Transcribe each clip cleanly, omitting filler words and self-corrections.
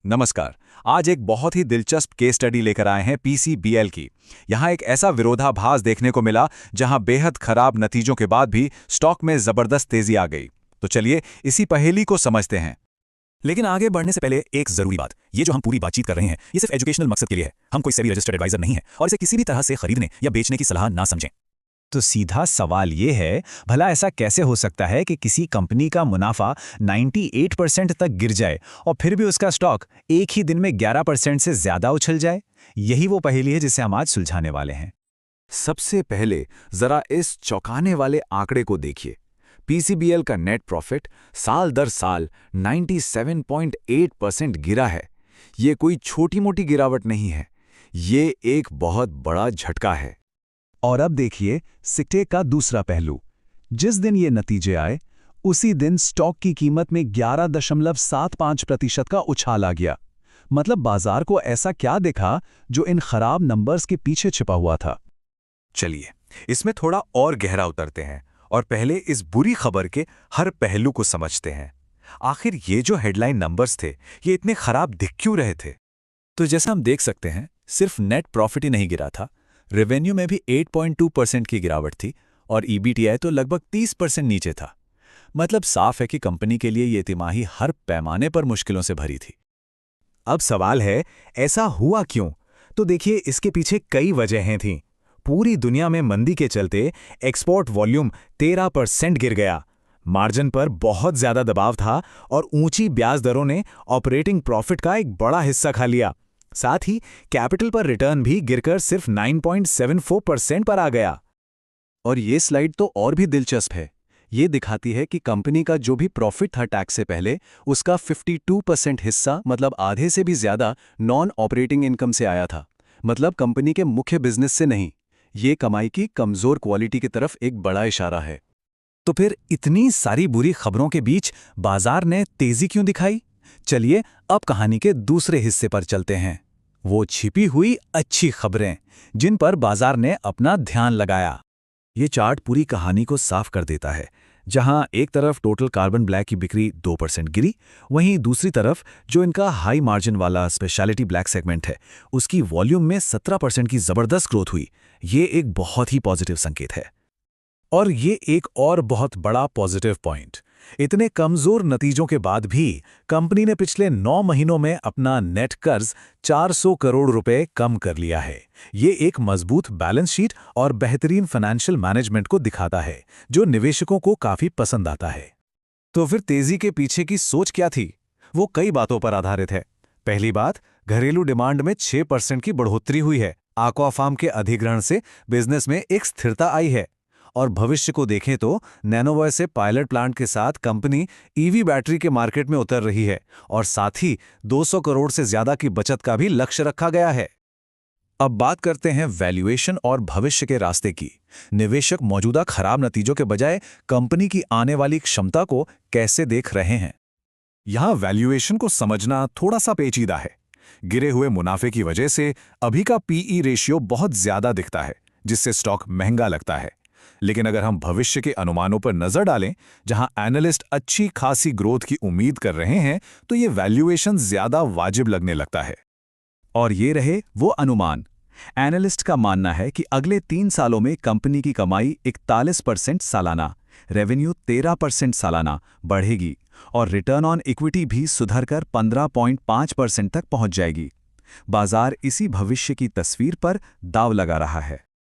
नमस्कार। आज एक बहुत ही दिलचस्प केस स्टडी लेकर आए हैं पीसीबीएल की। यहाँ एक ऐसा विरोधाभास देखने को मिला जहाँ बेहद खराब नतीजों के बाद भी स्टॉक में जबरदस्त तेजी आ गई। तो चलिए इसी पहेली को समझते हैं। लेकिन आगे बढ़ने से पहले एक जरूरी बात, ये जो हम पूरी बातचीत कर रहे हैं ये सिर्फ एजुकेशनल मकसद के लिए है। हम कोई सेबी रजिस्टर्ड एडवाइजर नहीं है और इसे किसी भी तरह से खरीदने या बेचने की सलाह ना समझें। तो सीधा सवाल ये है, भला ऐसा कैसे हो सकता है कि किसी कंपनी का मुनाफा 98% तक गिर जाए और फिर भी उसका स्टॉक एक ही दिन में 11% से ज्यादा उछल जाए? यही वो पहेली है जिसे हम आज सुलझाने वाले हैं। सबसे पहले जरा इस चौंकाने वाले आंकड़े को देखिए। पीसीबीएल का नेट प्रॉफिट साल दर साल 97.8% गिरा है। ये कोई छोटी मोटी गिरावट नहीं है, ये एक बहुत बड़ा झटका है। और अब देखिए सिक्के का दूसरा पहलू। जिस दिन ये नतीजे आए उसी दिन स्टॉक की कीमत में 11.75% का उछाल आ गया। मतलब बाजार को ऐसा क्या दिखा जो इन खराब नंबर्स के पीछे छिपा हुआ था? चलिए इसमें थोड़ा और गहरा उतरते हैं और पहले इस बुरी खबर के हर पहलू को समझते हैं। आखिर ये जो हेडलाइन नंबर्स थे ये इतने खराब दिख क्यों रहे थे? तो जैसा हम देख सकते हैं, सिर्फ नेट प्रॉफिट ही नहीं गिरा था, रेवेन्यू में भी 8.2% की गिरावट थी और ईबीटीआई तो लगभग 30% नीचे था। मतलब साफ है कि कंपनी के लिए ये तिमाही हर पैमाने पर मुश्किलों से भरी थी। अब सवाल है, ऐसा हुआ क्यों? तो देखिए इसके पीछे कई वजहें थीं। पूरी दुनिया में मंदी के चलते एक्सपोर्ट वॉल्यूम 13% गिर गया, मार्जिन पर बहुत ज्यादा दबाव था और ऊंची ब्याज दरों ने ऑपरेटिंग प्रॉफिट का एक बड़ा हिस्सा खा लिया। साथ ही कैपिटल पर रिटर्न भी गिरकर सिर्फ 9.74% पर आ गया। और ये स्लाइड तो और भी दिलचस्प है। ये दिखाती है कि कंपनी का जो भी प्रॉफिट था टैक्स से पहले, उसका 52% हिस्सा, मतलब आधे से भी ज्यादा, नॉन ऑपरेटिंग इनकम से आया था। मतलब कंपनी के मुख्य बिजनेस से नहीं। ये कमाई की कमजोर क्वालिटी की तरफ एक बड़ा इशारा है। तो फिर इतनी सारी बुरी खबरों के बीच बाजार ने तेजी क्यों दिखाई? चलिए अब कहानी के दूसरे हिस्से पर चलते हैं। वो छिपी हुई अच्छी खबरें जिन पर बाजार ने अपना ध्यान लगाया। ये चार्ट पूरी कहानी को साफ कर देता है। जहां एक तरफ टोटल कार्बन ब्लैक की बिक्री 2% गिरी, वहीं दूसरी तरफ जो इनका हाई मार्जिन वाला स्पेशलिटी ब्लैक सेगमेंट है उसकी वॉल्यूम में 17% की जबरदस्त ग्रोथ हुई। ये एक बहुत ही पॉजिटिव संकेत है। और ये एक और बहुत बड़ा पॉजिटिव पॉइंट, इतने कमजोर नतीजों के बाद भी कंपनी ने पिछले 9 महीनों में अपना नेट कर्ज 400 करोड़ रुपए कम कर लिया है। ये एक मजबूत बैलेंस शीट और बेहतरीन फाइनेंशियल मैनेजमेंट को दिखाता है, जो निवेशकों को काफी पसंद आता है। तो फिर तेजी के पीछे की सोच क्या थी? वो कई बातों पर आधारित है। पहली बात, घरेलू डिमांड में 6% की बढ़ोतरी हुई है। एक्वाफार्म के अधिग्रहण से बिजनेस में एक स्थिरता आई है। और भविष्य को देखें तो नैनोवॉय से पायलट प्लांट के साथ कंपनी ईवी बैटरी के मार्केट में उतर रही है और साथ ही 200 करोड़ से ज्यादा की बचत का भी लक्ष्य रखा गया है। अब बात करते हैं वैल्यूएशन और भविष्य के रास्ते की। निवेशक मौजूदा खराब नतीजों के बजाय कंपनी की आने वाली क्षमता को कैसे देख रहे हैं? यहां वैल्यूएशन को समझना थोड़ा सा पेचीदा है। गिरे हुए मुनाफे की वजह से अभी का पीई रेशियो बहुत ज्यादा दिखता है, जिससे स्टॉक महंगा लगता है। लेकिन अगर हम भविष्य के अनुमानों पर नजर डालें, जहां एनालिस्ट अच्छी खासी ग्रोथ की उम्मीद कर रहे हैं, तो ये वैल्यूएशन ज्यादा वाजिब लगने लगता है। और ये रहे वो अनुमान। एनालिस्ट का मानना है कि अगले 3 सालों में कंपनी की कमाई 41% सालाना, रेवेन्यू 13% सालाना बढ़ेगी और रिटर्न ऑन इक्विटी भी सुधरकर 15.5% तक पहुंच जाएगी। बाजार इसी भविष्य की तस्वीर पर दांव लगा रहा है।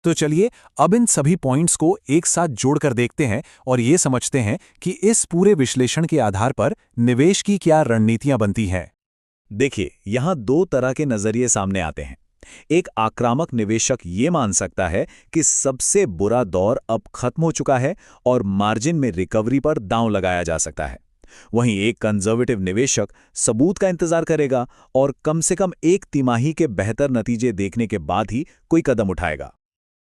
तो चलिए अब इन सभी पॉइंट्स को एक साथ जोड़कर देखते हैं और ये समझते हैं कि इस पूरे विश्लेषण के आधार पर निवेश की क्या रणनीतियां बनती हैं। देखिए, यहां 2 तरह के नजरिए सामने आते हैं। एक आक्रामक निवेशक ये मान सकता है कि सबसे बुरा दौर अब खत्म हो चुका है और मार्जिन में रिकवरी पर दांव लगाया जा सकता है। वहीं एक कंजर्वेटिव निवेशक सबूत का इंतजार करेगा और कम से कम 1 तिमाही के बेहतर नतीजे देखने के बाद ही कोई कदम उठाएगा।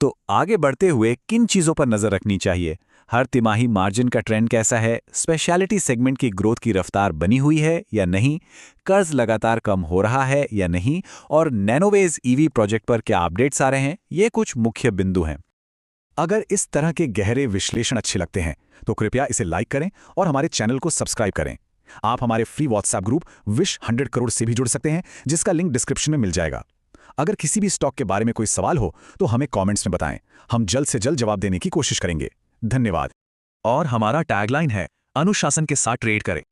तो आगे बढ़ते हुए किन चीजों पर नजर रखनी चाहिए? हर तिमाही मार्जिन का ट्रेंड कैसा है? स्पेशलिटी सेगमेंट की ग्रोथ की रफ्तार बनी हुई है या नहीं? कर्ज लगातार कम हो रहा है या नहीं? और नैनोवेज ईवी प्रोजेक्ट पर क्या अपडेट्स आ रहे हैं? ये कुछ मुख्य बिंदु हैं। अगर इस तरह के गहरे विश्लेषण अच्छे लगते हैं तो कृपया इसे लाइक करें और हमारे चैनल को सब्सक्राइब करें। आप हमारे free WhatsApp group wish 100 crore से भी जुड़ सकते हैं, जिसका लिंक डिस्क्रिप्शन में मिल जाएगा। अगर किसी भी स्टॉक के बारे में कोई सवाल हो तो हमें कमेंट्स में बताएं, हम जल्द से जल्द जवाब देने की कोशिश करेंगे। धन्यवाद। और हमारा टैगलाइन है, अनुशासन के साथ ट्रेड करें।